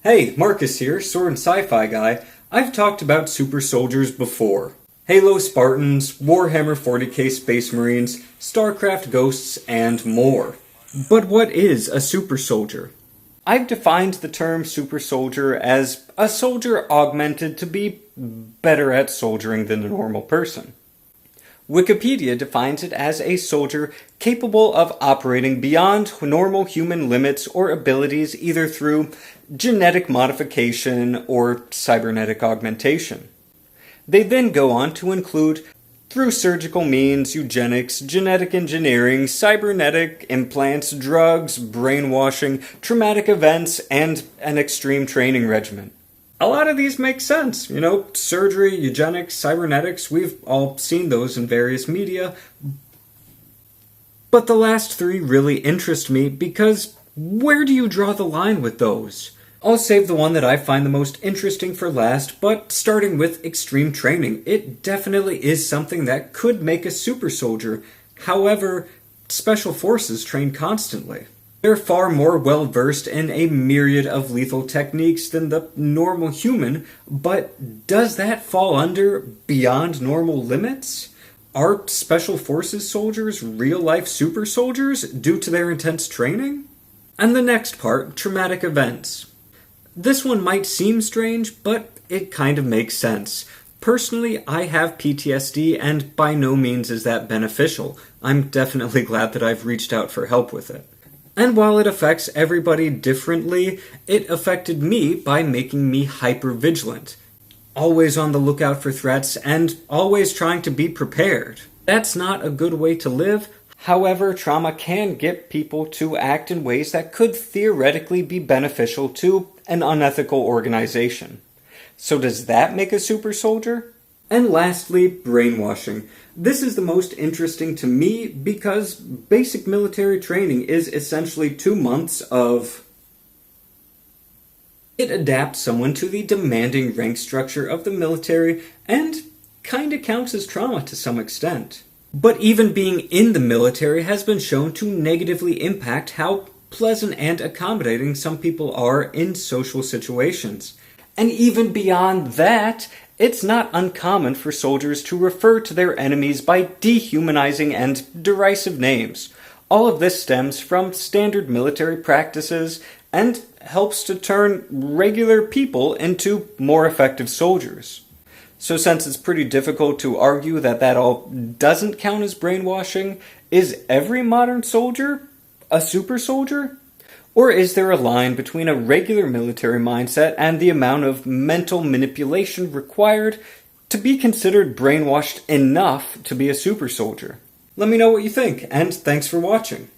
Hey, Marcus here, Sword and Sci-Fi Guy. I've talked about super soldiers before. Halo Spartans, Warhammer 40k Space Marines, StarCraft Ghosts, and more. But what is a super soldier? I've defined the term super soldier as a soldier augmented to be better at soldiering than a normal person. Wikipedia defines it as a soldier capable of operating beyond normal human limits or abilities either through genetic modification or cybernetic augmentation. They then go on to include through surgical means, eugenics, genetic engineering, cybernetic implants, drugs, brainwashing, traumatic events, and an extreme training regimen. A lot of these make sense, surgery, eugenics, cybernetics, we've all seen those in various media. But the last three really interest me because where do you draw the line with those? I'll save the one that I find the most interesting for last, but starting with extreme training, it definitely is something that could make a super soldier. However, special forces train constantly. They're far more well-versed in a myriad of lethal techniques than the normal human, but does that fall under beyond normal limits? Are special forces soldiers real-life super soldiers due to their intense training? And the next part, traumatic events. This one might seem strange, but it kind of makes sense. Personally, I have PTSD, and by no means is that beneficial. I'm definitely glad that I've reached out for help with it. And while it affects everybody differently, it affected me by making me hyper-vigilant. Always on the lookout for threats, and always trying to be prepared. That's not a good way to live. However, trauma can get people to act in ways that could theoretically be beneficial to an unethical organization. So does that make a super soldier? And lastly, brainwashing. This is the most interesting to me because basic military training is essentially 2 months of... It adapts someone to the demanding rank structure of the military and kinda counts as trauma to some extent. But even being in the military has been shown to negatively impact how pleasant and accommodating some people are in social situations. And even beyond that, it's not uncommon for soldiers to refer to their enemies by dehumanizing and derisive names. All of this stems from standard military practices and helps to turn regular people into more effective soldiers. So since it's pretty difficult to argue that that all doesn't count as brainwashing, is every modern soldier a super soldier? Or is there a line between a regular military mindset and the amount of mental manipulation required to be considered brainwashed enough to be a super soldier? Let me know what you think, and thanks for watching.